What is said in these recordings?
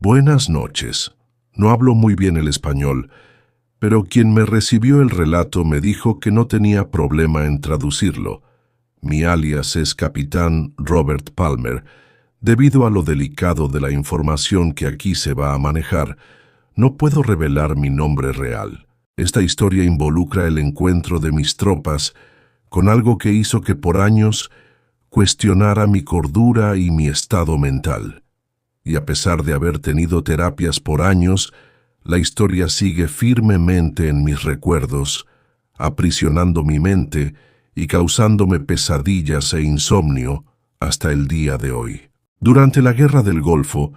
Buenas noches. No hablo muy bien el español, pero quien me recibió el relato me dijo que no tenía problema en traducirlo. Mi alias es Capitán Robert Palmer. Debido a lo delicado de la información que aquí se va a manejar, no puedo revelar mi nombre real. Esta historia involucra el encuentro de mis tropas con algo que hizo que por años cuestionara mi cordura y mi estado mental. Y a pesar de haber tenido terapias por años, la historia sigue firmemente en mis recuerdos, aprisionando mi mente y causándome pesadillas e insomnio hasta el día de hoy. Durante la Guerra del Golfo,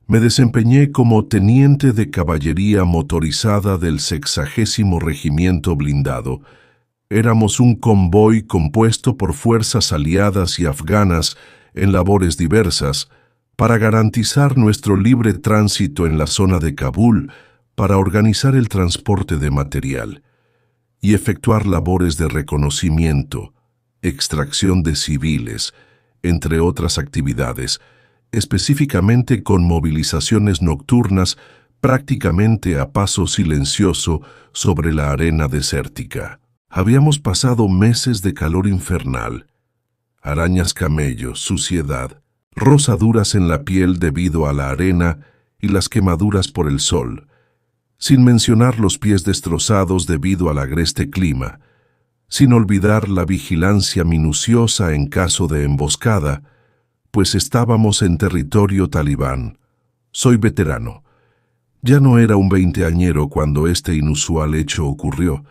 me desempeñé como teniente de caballería motorizada del 60º Regimiento Blindado. Éramos un convoy compuesto por fuerzas aliadas y afganas en labores diversas para garantizar nuestro libre tránsito en la zona de Kabul, para organizar el transporte de material y efectuar labores de reconocimiento, extracción de civiles, entre otras actividades, específicamente con movilizaciones nocturnas prácticamente a paso silencioso sobre la arena desértica. Habíamos pasado meses de calor infernal, arañas camellos, suciedad, rosaduras en la piel debido a la arena y las quemaduras por el sol, sin mencionar los pies destrozados debido al agreste clima, sin olvidar la vigilancia minuciosa en caso de emboscada, pues estábamos en territorio talibán. Soy veterano. Ya no era un veinteañero cuando este inusual hecho ocurrió.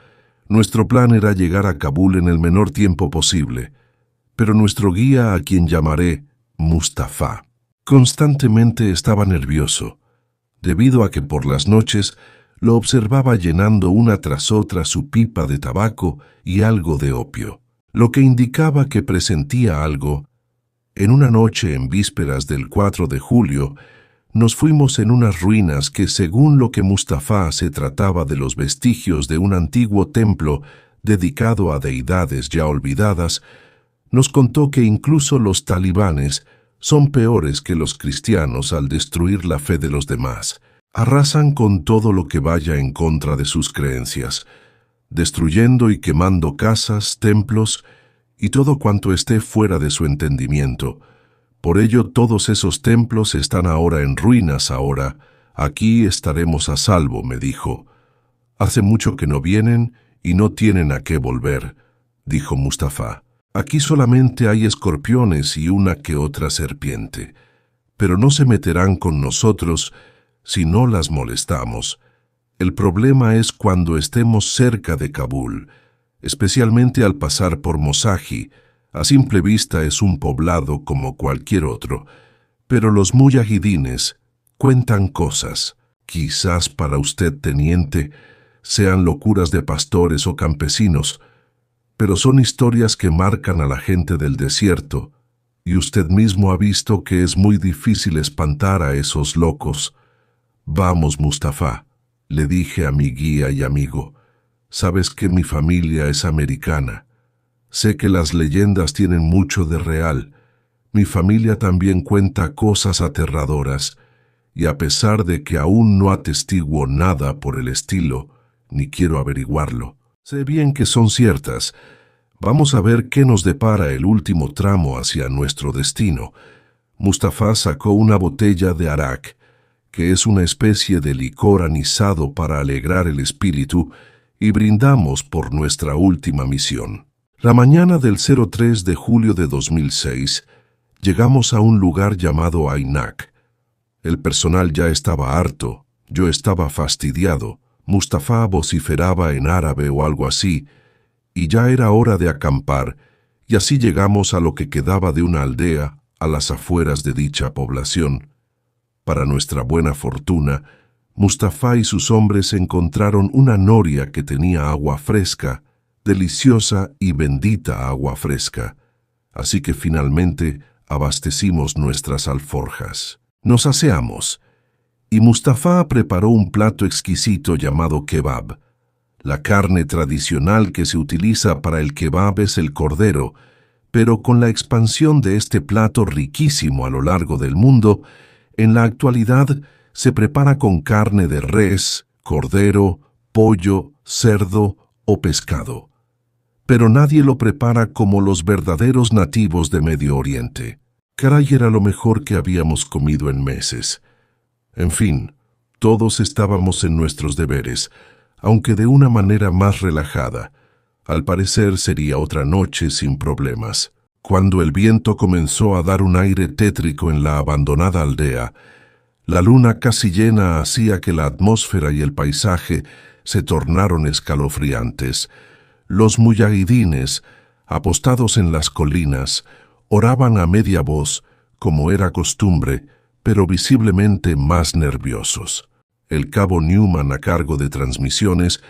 Nuestro plan era llegar a Kabul en el menor tiempo posible, pero nuestro guía, a quien llamaré Mustafa, constantemente estaba nervioso, debido a que por las noches lo observaba llenando una tras otra su pipa de tabaco y algo de opio, lo que indicaba que presentía algo. En una noche en vísperas del 4 de julio, nos fuimos en unas ruinas que, según lo que Mustafa, se trataba de los vestigios de un antiguo templo dedicado a deidades ya olvidadas. Nos contó que incluso los talibanes son peores que los cristianos al destruir la fe de los demás. Arrasan con todo lo que vaya en contra de sus creencias, destruyendo y quemando casas, templos y todo cuanto esté fuera de su entendimiento. Por ello todos esos templos están ahora en ruinas ahora. Aquí estaremos a salvo, me dijo. Hace mucho que no vienen y no tienen a qué volver, dijo Mustafa. Aquí solamente hay escorpiones y una que otra serpiente, pero no se meterán con nosotros si no las molestamos. El problema es cuando estemos cerca de Kabul, especialmente al pasar por Mosaji. A simple vista es un poblado como cualquier otro, pero los mujahidines cuentan cosas. Quizás para usted, teniente, sean locuras de pastores o campesinos, pero son historias que marcan a la gente del desierto, y usted mismo ha visto que es muy difícil espantar a esos locos. Vamos, Mustafa, le dije a mi guía y amigo. Sabes que mi familia es americana. Sé que las leyendas tienen mucho de real. Mi familia también cuenta cosas aterradoras, y a pesar de que aún no atestiguo nada por el estilo, ni quiero averiguarlo, sé bien que son ciertas. Vamos a ver qué nos depara el último tramo hacia nuestro destino. Mustafa sacó una botella de arak, que es una especie de licor anisado para alegrar el espíritu, y brindamos por nuestra última misión. La mañana del 03 de julio de 2006, llegamos a un lugar llamado Ainak. El personal ya estaba harto, yo estaba fastidiado, Mustafa vociferaba en árabe o algo así, y ya era hora de acampar, y así llegamos a lo que quedaba de una aldea a las afueras de dicha población. Para nuestra buena fortuna, Mustafa y sus hombres encontraron una noria que tenía agua fresca, deliciosa y bendita agua fresca, así que finalmente abastecimos nuestras alforjas. Nos aseamos, y Mustafa preparó un plato exquisito llamado kebab. La carne tradicional que se utiliza para el kebab es el cordero, pero con la expansión de este plato riquísimo a lo largo del mundo, en la actualidad se prepara con carne de res, cordero, pollo, cerdo o pescado. Pero nadie lo prepara como los verdaderos nativos de Medio Oriente. Caray, era lo mejor que habíamos comido en meses. En fin, todos estábamos en nuestros deberes, aunque de una manera más relajada. Al parecer sería otra noche sin problemas. Cuando el viento comenzó a dar un aire tétrico en la abandonada aldea, la luna casi llena hacía que la atmósfera y el paisaje se tornaron escalofriantes. Los muyahidines, apostados en las colinas, oraban a media voz, como era costumbre, pero visiblemente más nerviosos. El cabo Newman, a cargo de transmisiones,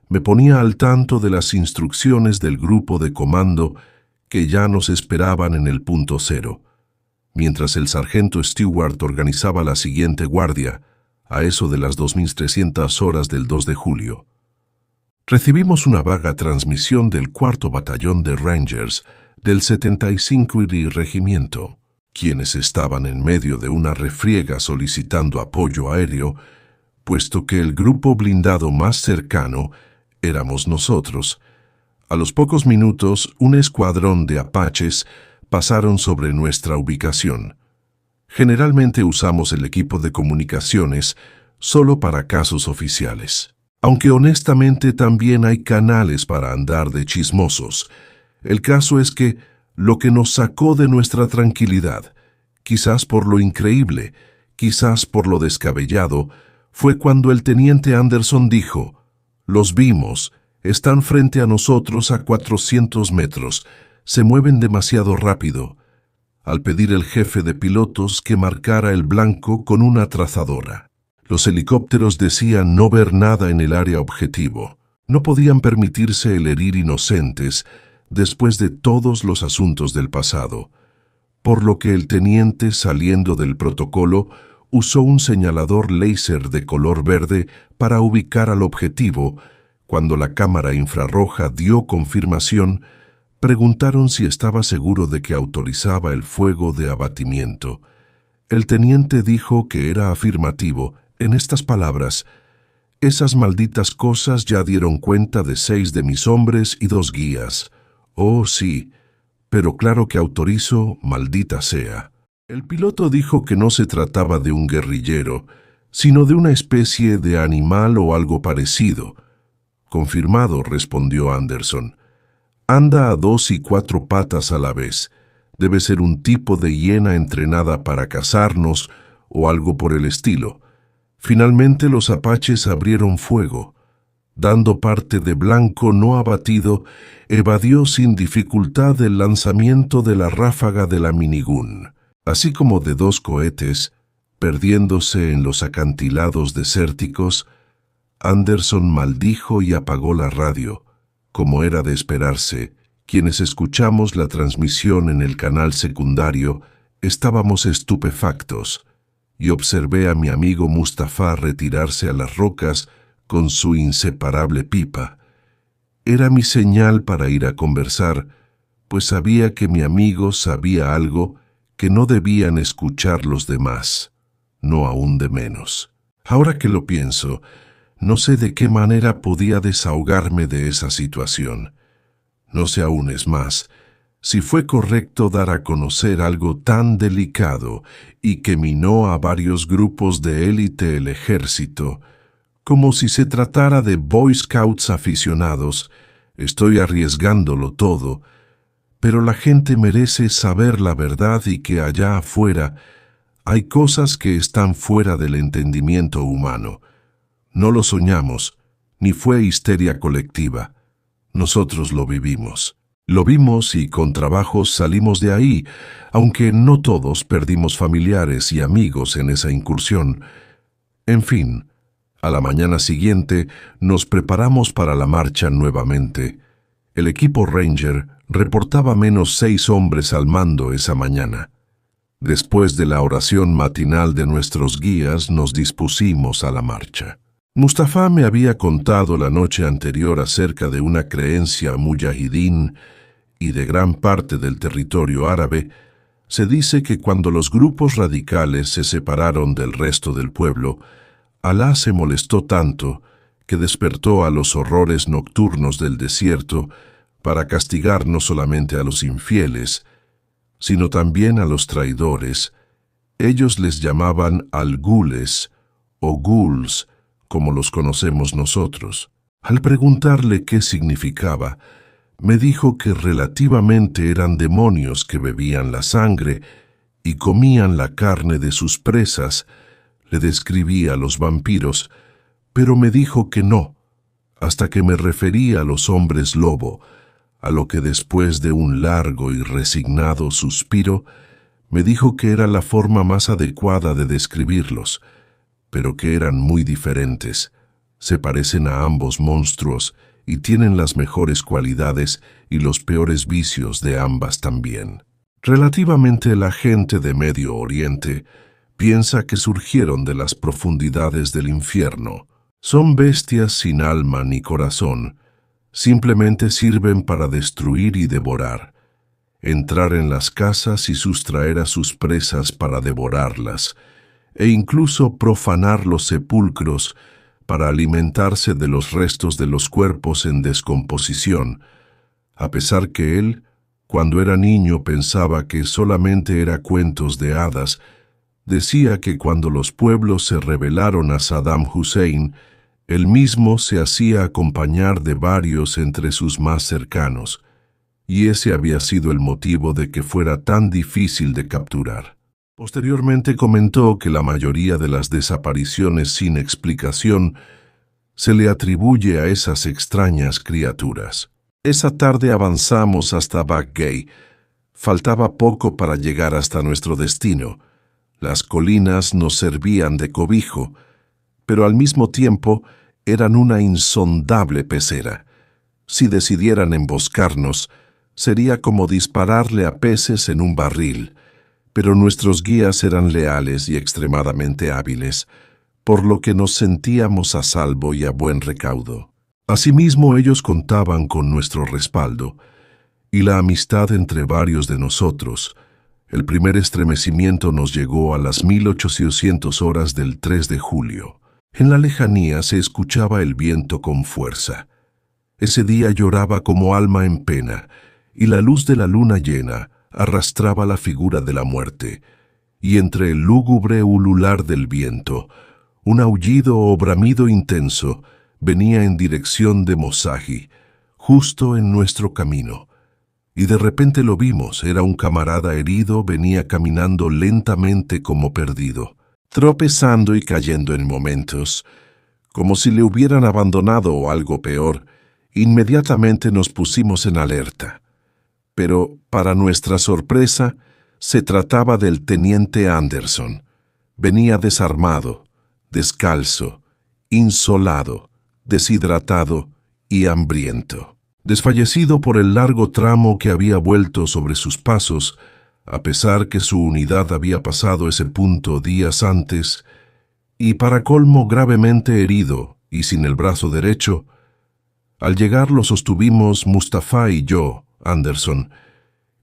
me ponía al tanto de las instrucciones del grupo de comando que ya nos esperaban en el punto cero, mientras el sargento Stewart organizaba la siguiente guardia, a eso de las 2300 horas del 2 de julio. Recibimos una vaga transmisión del 4º Batallón de Rangers del 75 Regimiento, quienes estaban en medio de una refriega solicitando apoyo aéreo, puesto que el grupo blindado más cercano éramos nosotros. A los pocos minutos, un escuadrón de apaches pasaron sobre nuestra ubicación. Generalmente usamos el equipo de comunicaciones solo para casos oficiales. Aunque honestamente también hay canales para andar de chismosos. El caso es que lo que nos sacó de nuestra tranquilidad, quizás por lo increíble, quizás por lo descabellado, fue cuando el teniente Anderson dijo: «Los vimos, están frente a nosotros a 400 metros, se mueven demasiado rápido», al pedir el jefe de pilotos que marcara el blanco con una trazadora. Los helicópteros decían no ver nada en el área objetivo. No podían permitirse el herir inocentes después de todos los asuntos del pasado, por lo que el teniente, saliendo del protocolo, usó un señalador láser de color verde para ubicar al objetivo. Cuando la cámara infrarroja dio confirmación, preguntaron si estaba seguro de que autorizaba el fuego de abatimiento. El teniente dijo que era afirmativo. En estas palabras: «Esas malditas cosas ya dieron cuenta de 6 de mis hombres y 2 guías. Oh, sí, pero claro que autorizo, maldita sea». El piloto dijo que no se trataba de un guerrillero, sino de una especie de animal o algo parecido. «Confirmado», respondió Anderson. «Anda a 2 y 4 patas a la vez. Debe ser un tipo de hiena entrenada para cazarnos o algo por el estilo». Finalmente los apaches abrieron fuego. Dando parte de blanco no abatido, evadió sin dificultad el lanzamiento de la ráfaga de la minigun, así como de 2 cohetes, perdiéndose en los acantilados desérticos. Anderson maldijo y apagó la radio. Como era de esperarse, quienes escuchamos la transmisión en el canal secundario estábamos estupefactos, y observé a mi amigo Mustafa retirarse a las rocas con su inseparable pipa. Era mi señal para ir a conversar, pues sabía que mi amigo sabía algo que no debían escuchar los demás, no aún de menos. Ahora que lo pienso, no sé de qué manera podía desahogarme de esa situación. No sé aún, es más, si fue correcto dar a conocer algo tan delicado y que minó a varios grupos de élite del ejército, como si se tratara de Boy Scouts aficionados. Estoy arriesgándolo todo, pero la gente merece saber la verdad y que allá afuera hay cosas que están fuera del entendimiento humano. No lo soñamos, ni fue histeria colectiva. Nosotros lo vivimos. Lo vimos y con trabajo salimos de ahí, aunque no todos perdimos familiares y amigos en esa incursión. En fin, a la mañana siguiente nos preparamos para la marcha nuevamente. El equipo Ranger reportaba menos 6 hombres al mando esa mañana. Después de la oración matinal de nuestros guías, nos dispusimos a la marcha. Mustafa me había contado la noche anterior acerca de una creencia muyahidín y de gran parte del territorio árabe Se dice que cuando los grupos radicales se separaron del resto del pueblo, Alá se molestó tanto que despertó a los horrores nocturnos del desierto para castigar no solamente a los infieles, sino también a los traidores. Ellos les llamaban algules o ghouls, como los conocemos nosotros. Al preguntarle qué significaba, me dijo que relativamente eran demonios que bebían la sangre y comían la carne de sus presas. Le describí a los vampiros, pero me dijo que no, hasta que me referí a los hombres lobo, a lo que después de un largo y resignado suspiro, me dijo que era la forma más adecuada de describirlos, pero que eran muy diferentes. Se parecen a ambos monstruos y tienen las mejores cualidades y los peores vicios de ambas también. Relativamente la gente de Medio Oriente piensa que surgieron de las profundidades del infierno. Son bestias sin alma ni corazón, simplemente sirven para destruir y devorar, entrar en las casas y sustraer a sus presas para devorarlas, e incluso profanar los sepulcros para alimentarse de los restos de los cuerpos en descomposición, a pesar que él, cuando era niño, pensaba que solamente era cuentos de hadas. Decía que cuando los pueblos se rebelaron a Saddam Hussein, él mismo se hacía acompañar de varios entre sus más cercanos, y ese había sido el motivo de que fuera tan difícil de capturar. Posteriormente comentó que la mayoría de las desapariciones sin explicación se le atribuye a esas extrañas criaturas. Esa tarde avanzamos hasta Bagay. Faltaba poco para llegar hasta nuestro destino. Las colinas nos servían de cobijo, pero al mismo tiempo eran una insondable pecera. Si decidieran emboscarnos, sería como dispararle a peces en un barril, pero nuestros guías eran leales y extremadamente hábiles, por lo que nos sentíamos a salvo y a buen recaudo. Asimismo, ellos contaban con nuestro respaldo y la amistad entre varios de nosotros. El primer estremecimiento nos llegó a las 1800 horas del 3 de julio. En la lejanía se escuchaba el viento con fuerza. Ese día lloraba como alma en pena, y la luz de la luna llena arrastraba la figura de la muerte, y entre el lúgubre ulular del viento, un aullido o bramido intenso venía en dirección de Mosaji, justo en nuestro camino. Y de repente lo vimos, era un camarada herido, venía caminando lentamente como perdido, tropezando y cayendo en momentos, como si le hubieran abandonado o algo peor. Inmediatamente nos pusimos en alerta. Pero, para nuestra sorpresa, se trataba del teniente Anderson. Venía desarmado, descalzo, insolado, deshidratado y hambriento. Desfallecido por el largo tramo que había vuelto sobre sus pasos, a pesar que su unidad había pasado ese punto días antes, y para colmo gravemente herido y sin el brazo derecho. Al llegar lo sostuvimos Mustafa y yo, Anderson.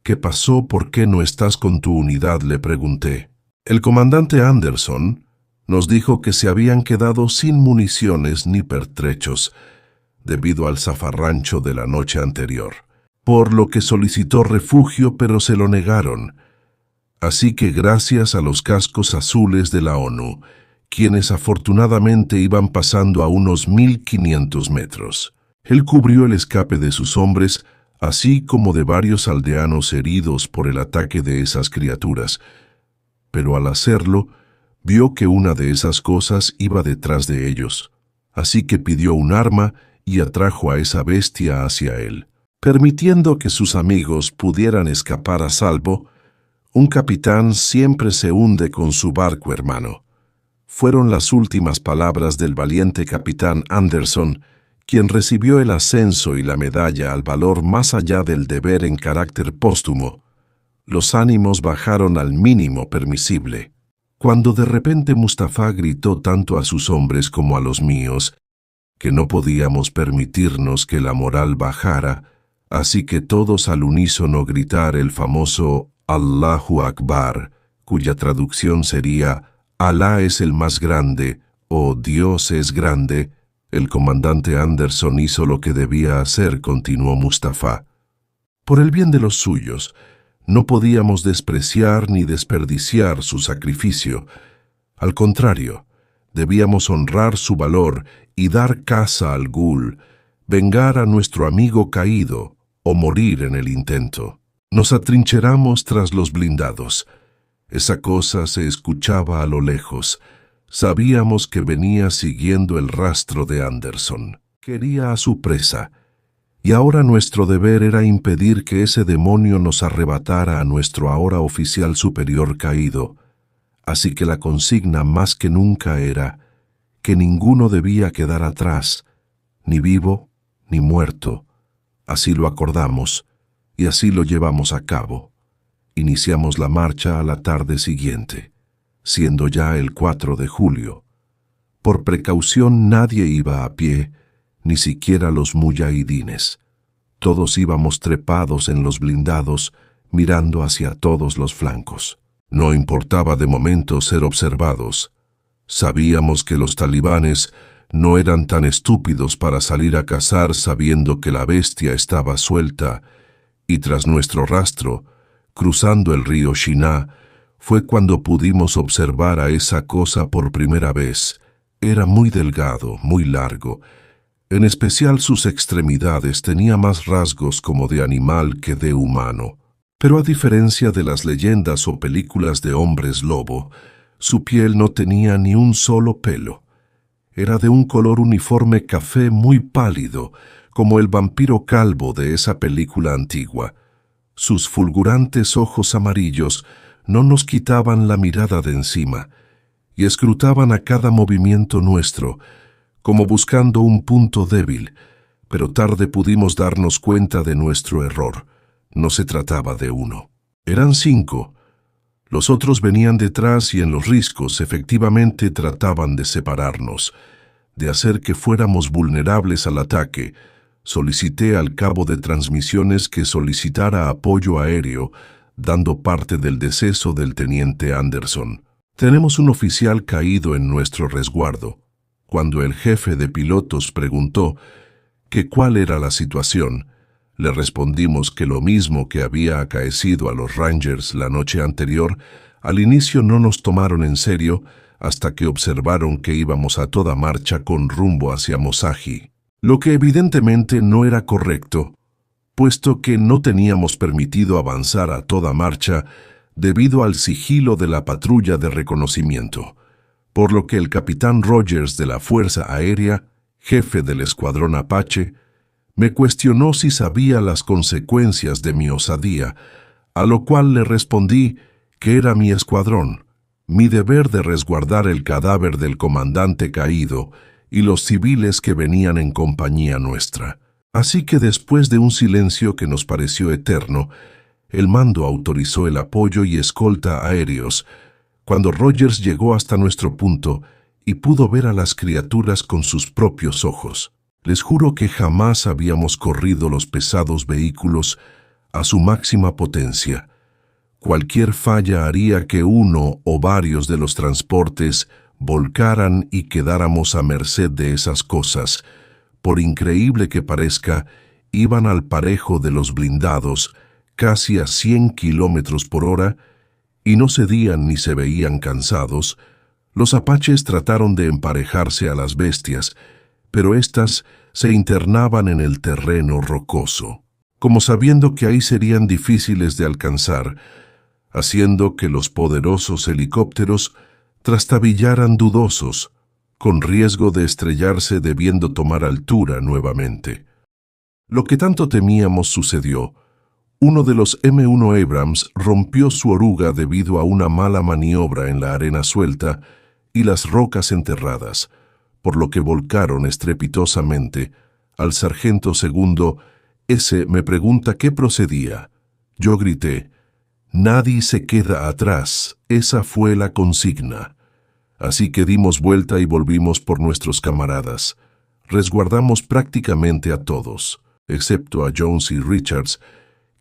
¿Qué pasó? ¿Por qué no estás con tu unidad?, le pregunté. El comandante Anderson nos dijo que se habían quedado sin municiones ni pertrechos, debido al zafarrancho de la noche anterior, por lo que solicitó refugio, pero se lo negaron. Así que gracias a los cascos azules de la ONU, quienes afortunadamente iban pasando a unos 1500 metros, él cubrió el escape de sus hombres, así como de varios aldeanos heridos por el ataque de esas criaturas. Pero al hacerlo, vio que una de esas cosas iba detrás de ellos, así que pidió un arma y atrajo a esa bestia hacia él. Permitiendo que sus amigos pudieran escapar a salvo, un capitán siempre se hunde con su barco hermano. Fueron las últimas palabras del valiente capitán Anderson, quien recibió el ascenso y la medalla al valor más allá del deber en carácter póstumo. Los ánimos bajaron al mínimo permisible, cuando de repente Mustafa gritó tanto a sus hombres como a los míos, que no podíamos permitirnos que la moral bajara, así que todos al unísono gritar el famoso Allahu Akbar, cuya traducción sería Alá es el más grande o Dios es grande, el comandante Anderson hizo lo que debía hacer, continuó Mustafa. Por el bien de los suyos, no podíamos despreciar ni desperdiciar su sacrificio. Al contrario, debíamos honrar su valor y dar caza al ghul, vengar a nuestro amigo caído o morir en el intento. Nos atrincheramos tras los blindados. Esa cosa se escuchaba a lo lejos. Sabíamos que venía siguiendo el rastro de Anderson. Quería a su presa. Y ahora nuestro deber era impedir que ese demonio nos arrebatara a nuestro ahora oficial superior caído. Así que la consigna más que nunca era que ninguno debía quedar atrás, ni vivo ni muerto. Así lo acordamos y así lo llevamos a cabo. Iniciamos la marcha a la tarde siguiente, siendo ya el 4 de julio. Por precaución nadie iba a pie, ni siquiera los muyahidines. Todos íbamos trepados en los blindados, mirando hacia todos los flancos. No importaba de momento ser observados. Sabíamos que los talibanes no eran tan estúpidos para salir a cazar sabiendo que la bestia estaba suelta, y tras nuestro rastro, cruzando el río Shiná, fue cuando pudimos observar a esa cosa por primera vez. Era muy delgado, muy largo. En especial sus extremidades tenía más rasgos como de animal que de humano. Pero a diferencia de las leyendas o películas de hombres lobo, su piel no tenía ni un solo pelo. Era de un color uniforme café muy pálido, como el vampiro calvo de esa película antigua. Sus fulgurantes ojos amarillos no nos quitaban la mirada de encima, y escrutaban a cada movimiento nuestro, como buscando un punto débil, pero tarde pudimos darnos cuenta de nuestro error. No se trataba de uno. Eran 5. Los otros venían detrás y en los riscos efectivamente trataban de separarnos, de hacer que fuéramos vulnerables al ataque. Solicité al cabo de transmisiones que solicitara apoyo aéreo, dando parte del deceso del teniente Anderson. Tenemos un oficial caído en nuestro resguardo. Cuando el jefe de pilotos preguntó que cuál era la situación, le respondimos que lo mismo que había acaecido a los Rangers la noche anterior, al inicio no nos tomaron en serio hasta que observaron que íbamos a toda marcha con rumbo hacia Mosaji, lo que evidentemente no era correcto, puesto que no teníamos permitido avanzar a toda marcha debido al sigilo de la patrulla de reconocimiento, por lo que el capitán Rogers de la Fuerza Aérea, jefe del escuadrón Apache, me cuestionó si sabía las consecuencias de mi osadía, a lo cual le respondí que era mi escuadrón, mi deber de resguardar el cadáver del comandante caído y los civiles que venían en compañía nuestra. Así que después de un silencio que nos pareció eterno, el mando autorizó el apoyo y escolta aéreos, cuando Rogers llegó hasta nuestro punto y pudo ver a las criaturas con sus propios ojos. Les juro que jamás habíamos corrido los pesados vehículos a su máxima potencia. Cualquier falla haría que uno o varios de los transportes volcaran y quedáramos a merced de esas cosas. Por increíble que parezca, iban al parejo de los blindados, casi a 100 kilómetros por hora, y no cedían ni se veían cansados. Los apaches trataron de emparejarse a las bestias, pero éstas se internaban en el terreno rocoso, como sabiendo que ahí serían difíciles de alcanzar, haciendo que los poderosos helicópteros trastabillaran dudosos, con riesgo de estrellarse debiendo tomar altura nuevamente. Lo que tanto temíamos sucedió. Uno de los M1 Abrams rompió su oruga debido a una mala maniobra en la arena suelta y las rocas enterradas, por lo que volcaron estrepitosamente. Al sargento segundo, ese me pregunta qué procedía. Yo grité, «Nadie se queda atrás, esa fue la consigna». Así que dimos vuelta y volvimos por nuestros camaradas. Resguardamos prácticamente a todos, excepto a Jones y Richards,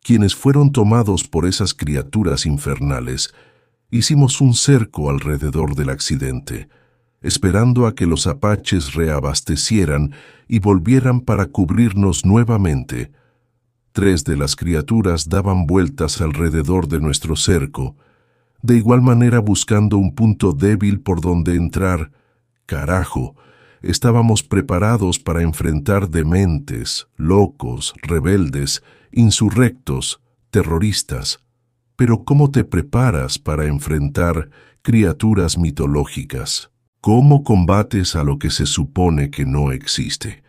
quienes fueron tomados por esas criaturas infernales, hicimos un cerco alrededor del accidente, esperando a que los apaches reabastecieran y volvieran para cubrirnos nuevamente. 3 de las criaturas daban vueltas alrededor de nuestro cerco, de igual manera buscando un punto débil por donde entrar. Carajo, estábamos preparados para enfrentar dementes, locos, rebeldes, insurrectos, terroristas. Pero ¿cómo te preparas para enfrentar criaturas mitológicas? ¿Cómo combates a lo que se supone que no existe?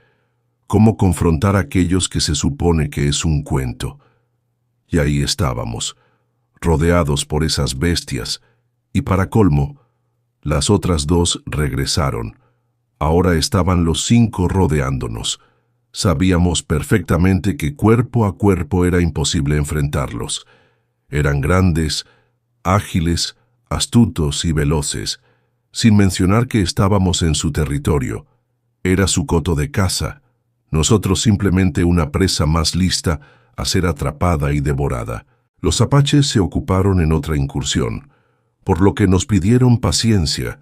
¿Cómo confrontar a aquellos que se supone que es un cuento? Y ahí estábamos, rodeados por esas bestias, y para colmo, las otras 2 regresaron. Ahora estaban los 5 rodeándonos. Sabíamos perfectamente que cuerpo a cuerpo era imposible enfrentarlos. Eran grandes, ágiles, astutos y veloces, sin mencionar que estábamos en su territorio. Era su coto de caza, nosotros simplemente una presa más lista a ser atrapada y devorada. Los apaches se ocuparon en otra incursión, por lo que nos pidieron paciencia.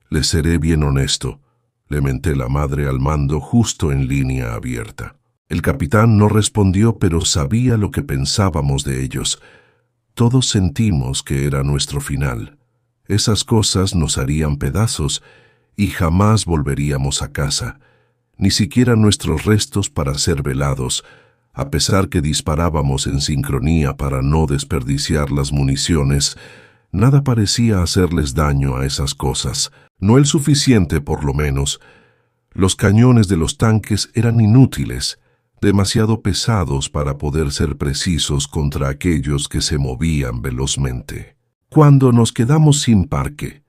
Les seré bien honesto, le menté la madre al mando justo en línea abierta. El capitán no respondió, pero sabía lo que pensábamos de ellos. Todos sentimos que era nuestro final. Esas cosas nos harían pedazos y jamás volveríamos a casa, ni siquiera nuestros restos para ser velados, a pesar que disparábamos en sincronía para no desperdiciar las municiones. Nada parecía hacerles daño a esas cosas, no el suficiente por lo menos. Los cañones de los tanques eran inútiles, demasiado pesados para poder ser precisos contra aquellos que se movían velozmente. Cuando nos quedamos sin parque,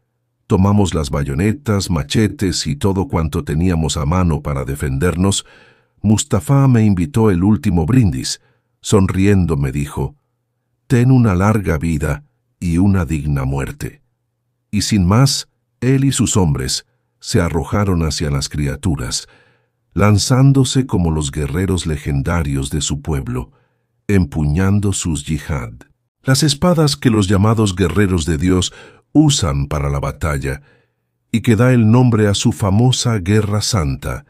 tomamos las bayonetas, machetes y todo cuanto teníamos a mano para defendernos. Mustafá me invitó el último brindis. Sonriendo me dijo: «Ten una larga vida y una digna muerte». Y sin más, él y sus hombres se arrojaron hacia las criaturas, lanzándose como los guerreros legendarios de su pueblo, empuñando sus yihad, las espadas que los llamados guerreros de Dios usan para la batalla, y que da el nombre a su famosa Guerra Santa,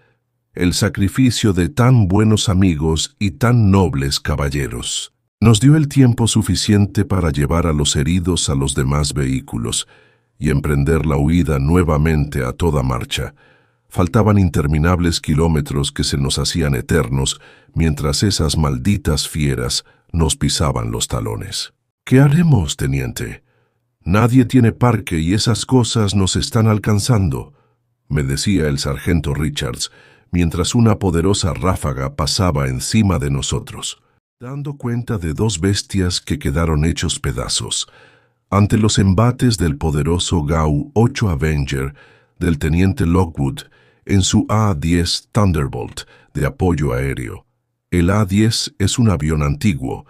el sacrificio de tan buenos amigos y tan nobles caballeros. Nos dio el tiempo suficiente para llevar a los heridos a los demás vehículos y emprender la huida nuevamente a toda marcha. Faltaban interminables kilómetros que se nos hacían eternos mientras esas malditas fieras nos pisaban los talones. «¿Qué haremos, teniente? Nadie tiene parque y esas cosas nos están alcanzando», me decía el sargento Richards, mientras una poderosa ráfaga pasaba encima de nosotros, dando cuenta de 2 bestias que quedaron hechos pedazos. Ante los embates del poderoso GAU-8 Avenger del teniente Lockwood en su A-10 Thunderbolt de apoyo aéreo. El A-10 es un avión antiguo,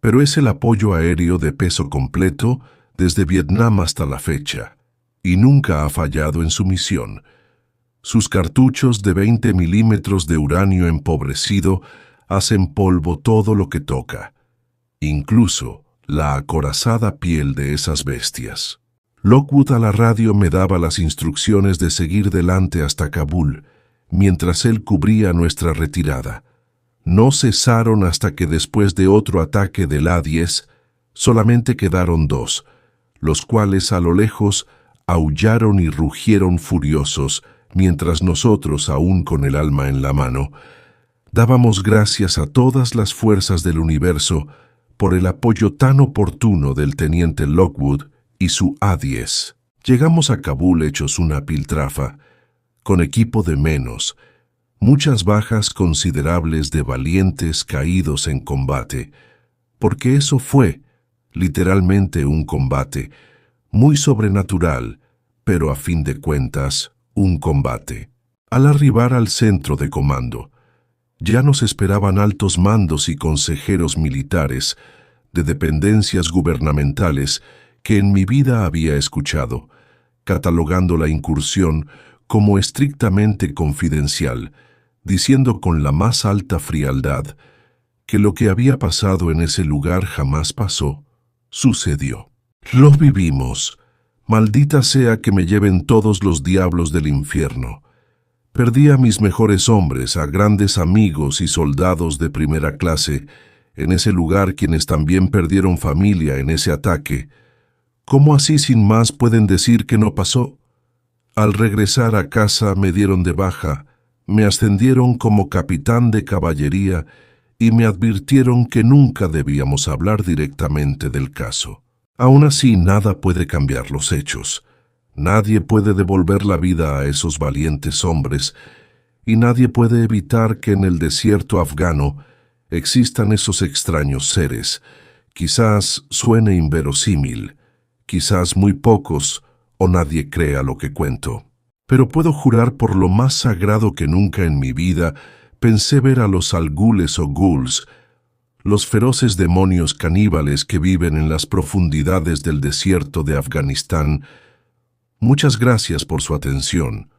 pero es el apoyo aéreo de peso completo desde Vietnam hasta la fecha, y nunca ha fallado en su misión. Sus cartuchos de 20 milímetros de uranio empobrecido hacen polvo todo lo que toca, incluso la acorazada piel de esas bestias. Lockwood a la radio me daba las instrucciones de seguir delante hasta Kabul, mientras él cubría nuestra retirada. No cesaron hasta que después de otro ataque del A-10, solamente quedaron 2, los cuales a lo lejos aullaron y rugieron furiosos, mientras nosotros, aún con el alma en la mano, dábamos gracias a todas las fuerzas del universo por el apoyo tan oportuno del teniente Lockwood y su A-10. Llegamos a Kabul hechos una piltrafa, con equipo de menos, muchas bajas considerables de valientes caídos en combate, porque eso fue, literalmente, un combate, muy sobrenatural, pero a fin de cuentas, un combate. Al arribar al centro de comando, ya nos esperaban altos mandos y consejeros militares de dependencias gubernamentales que en mi vida había escuchado, catalogando la incursión como estrictamente confidencial, diciendo con la más alta frialdad que lo que había pasado en ese lugar jamás pasó, sucedió. Lo vivimos. Maldita sea que me lleven todos los diablos del infierno. Perdí a mis mejores hombres, a grandes amigos y soldados de primera clase, en ese lugar quienes también perdieron familia en ese ataque. ¿Cómo así sin más pueden decir que no pasó? Al regresar a casa me dieron de baja, me ascendieron como capitán de caballería y me advirtieron que nunca debíamos hablar directamente del caso. Aún así, nada puede cambiar los hechos. Nadie puede devolver la vida a esos valientes hombres y nadie puede evitar que en el desierto afgano existan esos extraños seres. Quizás suene inverosímil, quizás muy pocos o nadie crea lo que cuento. Pero puedo jurar por lo más sagrado que nunca en mi vida pensé ver a los algules o ghouls, los feroces demonios caníbales que viven en las profundidades del desierto de Afganistán. Muchas gracias por su atención.